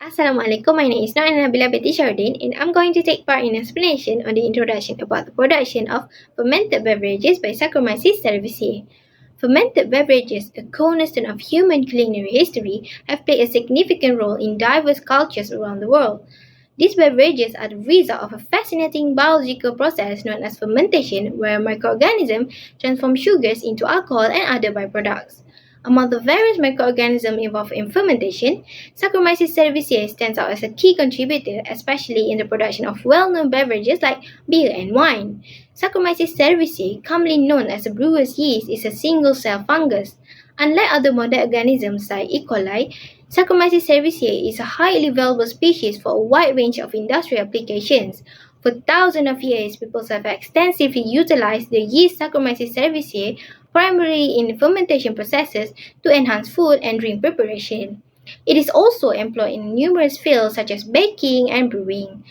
Assalamualaikum, my name is Nabila Betty Shardin and I'm going to take part in an explanation on the introduction about the production of fermented beverages by Saccharomyces cerevisiae. Fermented beverages, a cornerstone of human culinary history, have played a significant role in diverse cultures around the world. These beverages are the result of a fascinating biological process known as fermentation, where microorganisms transform sugars into alcohol and other byproducts. Among the various microorganisms involved in fermentation, Saccharomyces cerevisiae stands out as a key contributor, especially in the production of well-known beverages like beer and wine. Saccharomyces cerevisiae, commonly known as a brewer's yeast, is a single-cell fungus. Unlike other modern organisms like E. coli, Saccharomyces cerevisiae is a highly valuable species for a wide range of industrial applications. For thousands of years, people have extensively utilized the yeast Saccharomyces cerevisiae primarily in fermentation processes to enhance food and drink preparation. It is also employed in numerous fields such as baking and brewing.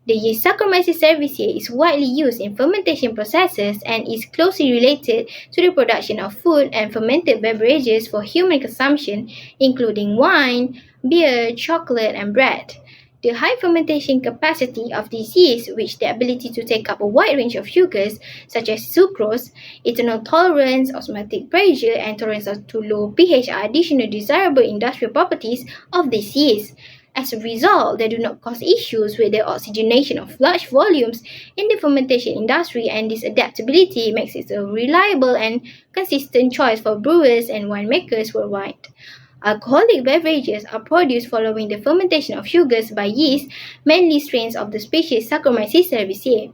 The yeast Saccharomyces cerevisiae is widely used in fermentation processes and is closely related to the production of food and fermented beverages for human consumption, including wine, beer, chocolate, and bread. The high fermentation capacity of this yeast, which the ability to take up a wide range of sugars such as sucrose, ethanol tolerance, osmotic pressure, and tolerance to low pH are additional desirable industrial properties of this yeast. As a result, they do not cause issues with the oxygenation of large volumes in the fermentation industry, and this adaptability makes it a reliable and consistent choice for brewers and winemakers worldwide. Alcoholic beverages are produced following the fermentation of sugars by yeast, mainly strains of the species Saccharomyces cerevisiae.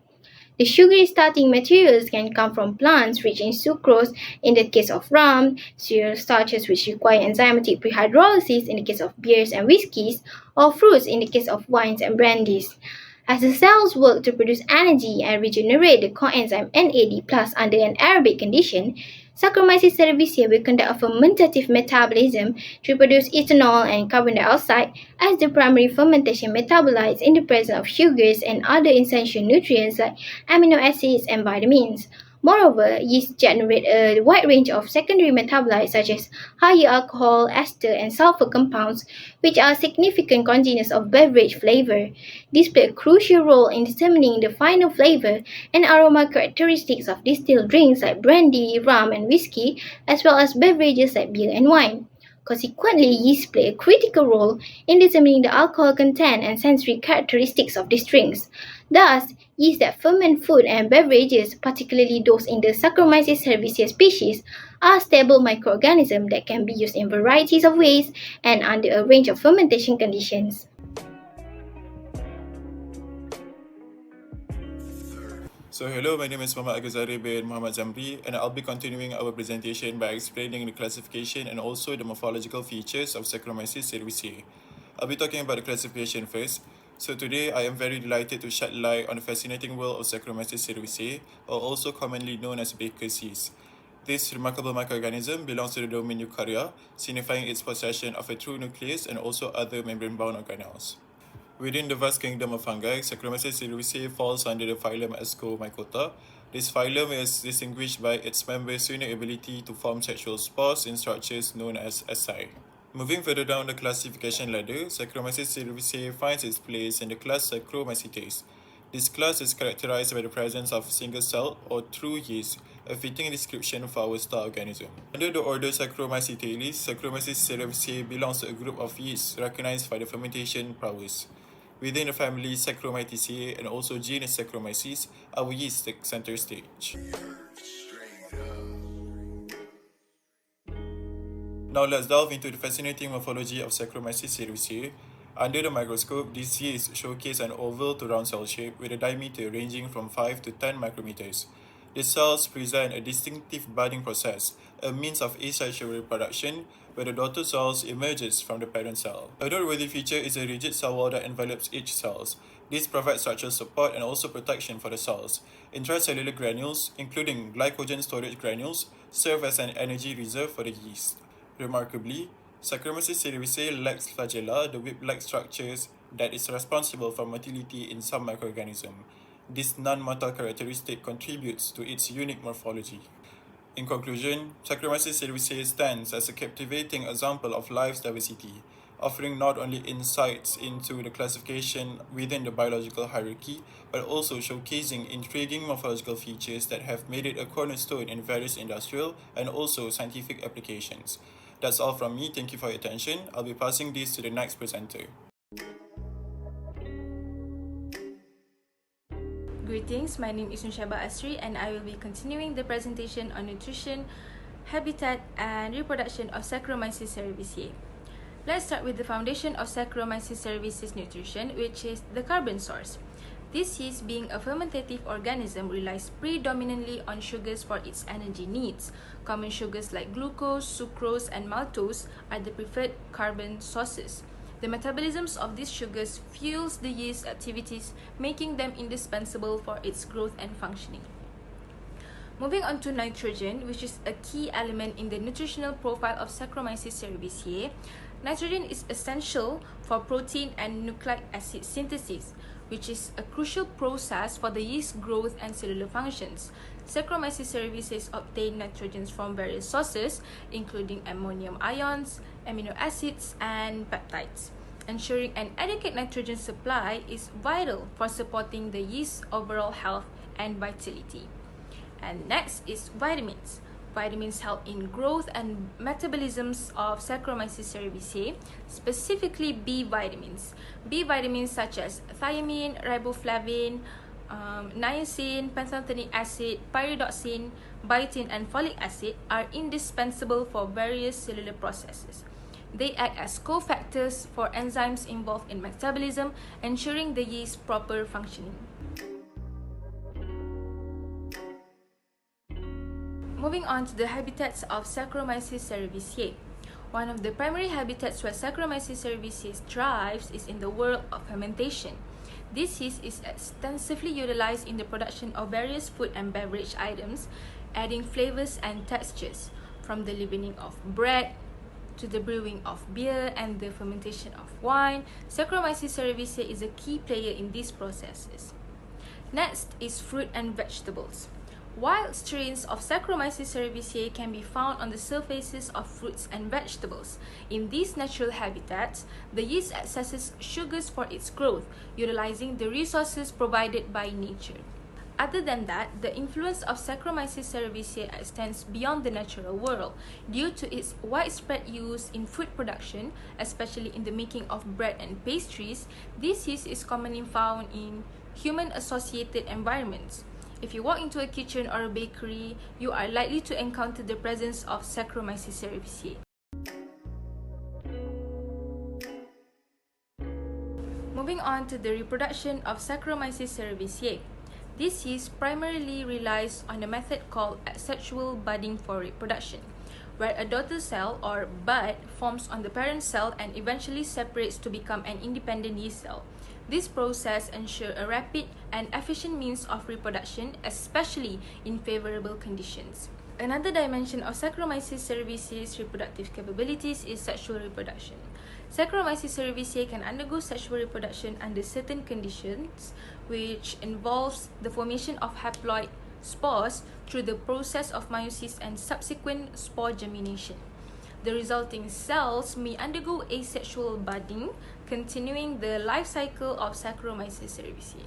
The sugary starting materials can come from plants rich in sucrose in the case of rum, cereal starches which require enzymatic prehydrolysis in the case of beers and whiskies, or fruits in the case of wines and brandies. As the cells work to produce energy and regenerate the coenzyme NAD plus under an aerobic condition, Saccharomyces cerevisiae will conduct a fermentative metabolism to produce ethanol and carbon dioxide as the primary fermentation metabolites in the presence of sugars and other essential nutrients like amino acids and vitamins. Moreover, yeast generate a wide range of secondary metabolites such as higher alcohol, ester, and sulfur compounds, which are significant congeners of beverage flavor. These play a crucial role in determining the final flavor and aroma characteristics of distilled drinks like brandy, rum, and whiskey, as well as beverages like beer and wine. Consequently, yeast play a critical role in determining the alcohol content and sensory characteristics of these drinks. Thus, yeast that ferment food and beverages, particularly those in the Saccharomyces cerevisiae species, are stable microorganisms that can be used in varieties of ways and under a range of fermentation conditions. So hello, my name is Muhammad Agazari bin Muhammad Zamri, and I'll be continuing our presentation by explaining the classification and also the morphological features of Saccharomyces cerevisiae. I'll be talking about the classification first. So today I am very delighted to shed light on the fascinating world of Saccharomyces cerevisiae, or also commonly known as baker's yeast. This remarkable microorganism belongs to the domain Eukarya, signifying its possession of a true nucleus and also other membrane-bound organelles. Within the vast kingdom of fungi, Saccharomyces cerevisiae falls under the phylum Ascomycota. This phylum is distinguished by its members' unique ability to form sexual spores in structures known as asci. Moving further down the classification ladder, Saccharomyces cerevisiae finds its place in the class Saccharomycetes. This class is characterized by the presence of single-cell or true yeast, a fitting description for our star organism. Under the order Saccharomycetes, Saccharomyces cerevisiae belongs to a group of yeasts recognized by the fermentation prowess. Within the family Saccharomyceae and also genus Saccharomyces, our yeast takes center stage. Now let's delve into the fascinating morphology of Saccharomyces cerevisiae. Under the microscope, these yeasts showcase an oval to round cell shape with a diameter ranging from 5 to 10 micrometers. The cells present a distinctive budding process, a means of asexual reproduction, where the daughter cells emerges from the parent cell. A noteworthy feature is a rigid cell wall that envelops each cell. This provides structural support and also protection for the cells. Intracellular granules, including glycogen storage granules, serve as an energy reserve for the yeast. Remarkably, Saccharomyces cerevisiae lacks flagella, the whip-like structures that is responsible for motility in some microorganisms. This non-motile characteristic contributes to its unique morphology. In conclusion, Saccharomyces cerevisiae stands as a captivating example of life's diversity. offering not only insights into the classification within the biological hierarchy, but also showcasing intriguing morphological features that have made it a cornerstone in various industrial and also scientific applications. That's all from me. Thank you for your attention. I'll be passing this to the next presenter. Greetings, my name is Nushaba Asri and I will be continuing the presentation on nutrition, habitat and reproduction of Saccharomyces cerevisiae. Let's start with the foundation of Saccharomyces cerevisiae nutrition, which is the carbon source. This yeast, being a fermentative organism, relies predominantly on sugars for its energy needs. Common sugars like glucose, sucrose and maltose are the preferred carbon sources. The metabolisms of these sugars fuels the yeast's activities, making them indispensable for its growth and functioning. Moving on to nitrogen, which is a key element in the nutritional profile of Saccharomyces cerevisiae. Nitrogen is essential for protein and nucleic acid synthesis, which is a crucial process for the yeast growth and cellular functions. Saccharomyces cerevisiae obtain nitrogen from various sources, including ammonium ions, amino acids, and peptides. Ensuring an adequate nitrogen supply is vital for supporting the yeast's overall health and vitality. And next is vitamins. Vitamins help in growth and metabolisms of Saccharomyces cerevisiae, specifically B vitamins. B vitamins such as thiamine, riboflavin, niacin, pantothenic acid, pyridoxine, biotin, and folic acid are indispensable for various cellular processes. They act as cofactors for enzymes involved in metabolism, ensuring the yeast's proper functioning. Moving on to the habitats of Saccharomyces cerevisiae. One of the primary habitats where Saccharomyces cerevisiae thrives is in the world of fermentation. This yeast is extensively utilized in the production of various food and beverage items, adding flavors and textures, from the leavening of bread to the brewing of beer and the fermentation of wine. Saccharomyces cerevisiae is a key player in these processes. Next is fruit and vegetables. Wild strains of Saccharomyces cerevisiae can be found on the surfaces of fruits and vegetables. In these natural habitats, the yeast accesses sugars for its growth, utilizing the resources provided by nature. Other than that, the influence of Saccharomyces cerevisiae extends beyond the natural world due to its widespread use in food production, especially in the making of bread and pastries. This yeast is commonly found in human-associated environments. If you walk into a kitchen or a bakery, you are likely to encounter the presence of Saccharomyces cerevisiae. Moving on to the reproduction of Saccharomyces cerevisiae. This yeast primarily relies on a method called asexual budding for reproduction, where a daughter cell or bud forms on the parent cell and eventually separates to become an independent yeast cell. This process ensures a rapid and efficient means of reproduction, especially in favorable conditions. Another dimension of Saccharomyces cerevisiae's reproductive capabilities is sexual reproduction. Saccharomyces cerevisiae can undergo sexual reproduction under certain conditions, which involves the formation of haploid spores through the process of meiosis and subsequent spore germination. The resulting cells may undergo asexual budding, continuing the life cycle of Saccharomyces cerevisiae.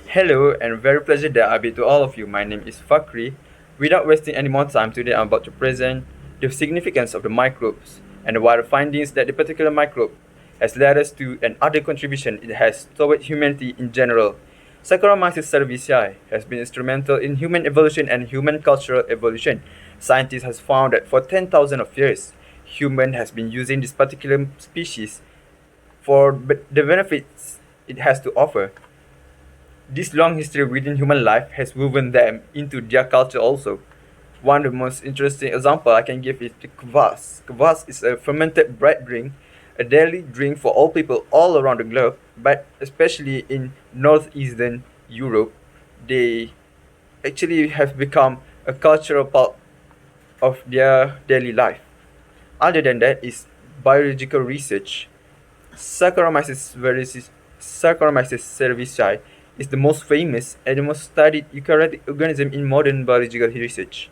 Hello and very pleasure that I be to all of you. My name is Fakri. Without wasting any more time, today I'm about to present the significance of the microbes and what the findings that the particular microbe has led us to and other contribution it has toward humanity in general. Saccharomyces cerevisiae has been instrumental in human evolution and human cultural evolution. Scientists have found that for 10,000 of years, human has been using this particular species for the benefits it has to offer. This long history within human life has woven them into their culture also. One of the most interesting example I can give is the kvass. Kvass is a fermented bread drink, a daily drink for all people all around the globe, but especially in northeastern Europe, they actually have become a cultural part of their daily life. Other than that is biological research. Saccharomyces cerevisiae is the most famous and the most studied eukaryotic organism in modern biological research.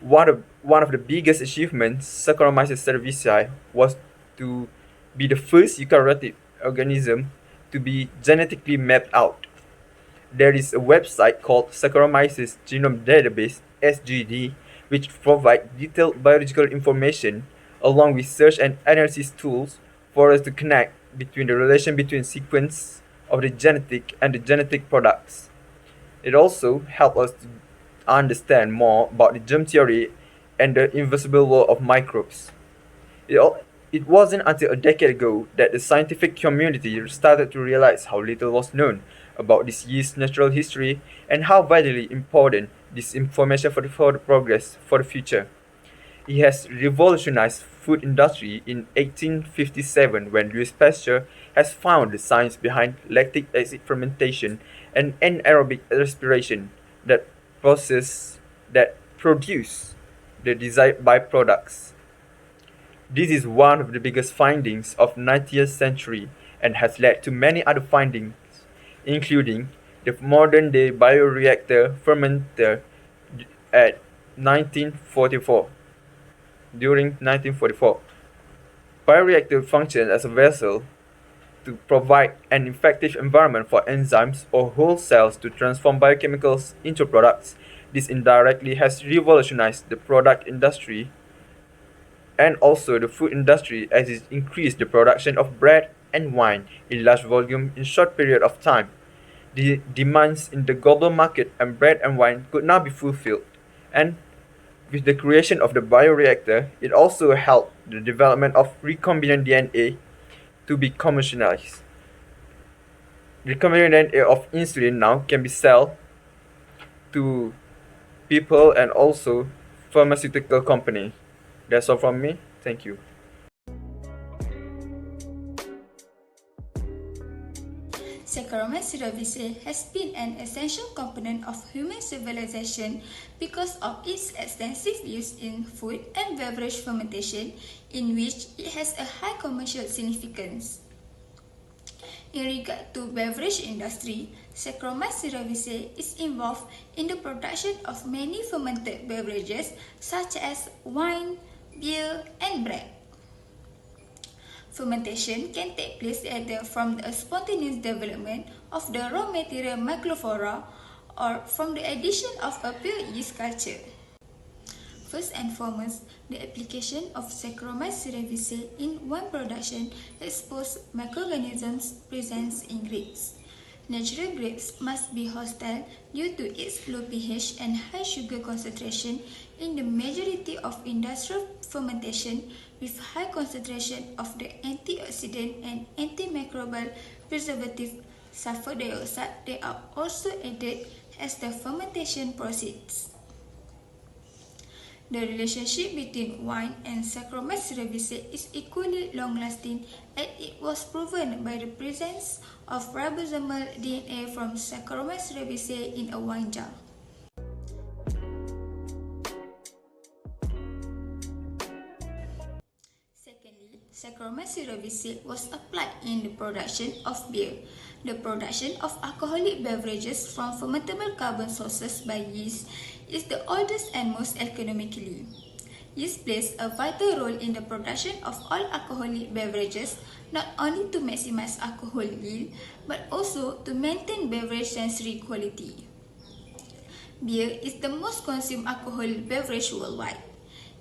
One of the biggest achievements Saccharomyces cerevisiae was to be the first eukaryotic organism to be genetically mapped out. There is a website called Saccharomyces Genome Database (SGD), which provides detailed biological information along with search and analysis tools for us to connect between the relation between sequence of the genetic and the genetic products. It also helps us to understand more about the germ theory and the invisible world of microbes. It wasn't until a decade ago that the scientific community started to realize how little was known about this yeast's natural history and how vitally important this information for the progress for the future. It has revolutionized food industry in 1857 when Louis Pasteur has found the science behind lactic acid fermentation and anaerobic respiration, that process that produce the desired byproducts. This is one of the biggest findings of 19th century and has led to many other findings, including the modern-day bioreactor fermenter at 1944. During 1944, bioreactor functioned as a vessel to provide an effective environment for enzymes or whole cells to transform biochemicals into products. This indirectly has revolutionized the product industry and also the food industry as it increased the production of bread and wine in large volume in short period of time. The demands in the global market and bread and wine could now be fulfilled, and with the creation of the bioreactor, it also helped the development of recombinant DNA to be commercialized. Recombinant DNA of insulin now can be sold to people and also pharmaceutical company. That's all from me. Thank you. Saccharomyces cerevisiae has been an essential component of human civilization because of its extensive use in food and beverage fermentation, in which it has a high commercial significance. In regard to beverage industry, Saccharomyces cerevisiae is involved in the production of many fermented beverages such as wine, beer, and bread. Fermentation can take place either from the spontaneous development of the raw material microflora or from the addition of a pure yeast culture. First and foremost, the application of Saccharomyces cerevisiae in wine production exposes microorganisms present in grapes. Natural grapes must be hostile due to its low pH and high sugar concentration in the majority of industrial fermentation with high concentration of the antioxidant and antimicrobial preservative sulfur dioxide. They are also added as the fermentation proceeds. The relationship between wine and Saccharomyces cerevisiae is equally long-lasting, and it was proven by the presence of ribosomal DNA from Saccharomyces cerevisiae in a wine jar. Secondly, Saccharomyces cerevisiae was applied in the production of beer. The production of alcoholic beverages from fermentable carbon sources by yeast is the oldest and most economically. Yeast plays a vital role in the production of all alcoholic beverages, not only to maximize alcohol yield, but also to maintain beverage sensory quality. Beer is the most consumed alcoholic beverage worldwide.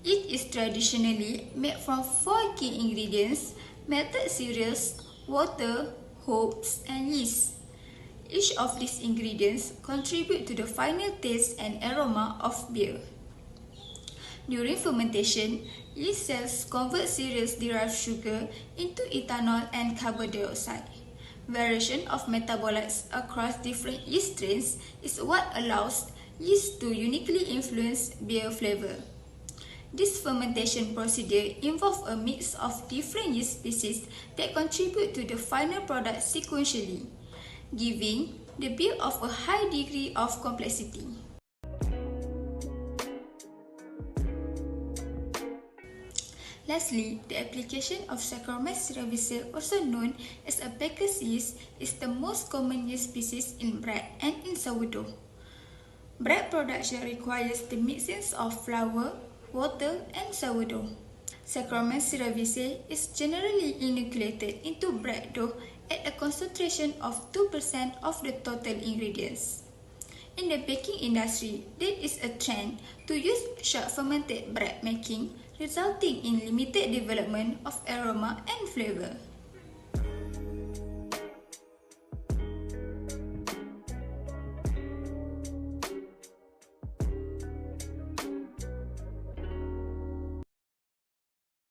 It is traditionally made from 4 key ingredients: malted cereals, water, hops, and yeast. Each of these ingredients contribute to the final taste and aroma of beer. During fermentation, yeast cells convert cereals-derived sugar into ethanol and carbon dioxide. Variation of metabolites across different yeast strains is what allows yeast to uniquely influence beer flavor. This fermentation procedure involves a mix of different yeast species that contribute to the final product sequentially, giving the beer of a high degree of complexity. Lastly, the application of Saccharomyces cerevisiae, also known as a baker's yeast, is the most common yeast species in bread and in sourdough. Bread production requires the mixing of flour, water, and sourdough. Saccharomyces cerevisiae is generally inoculated into bread dough at a concentration of 2% of the total ingredients. In the baking industry, there is a trend to use short fermented bread making, resulting in limited development of aroma and flavor.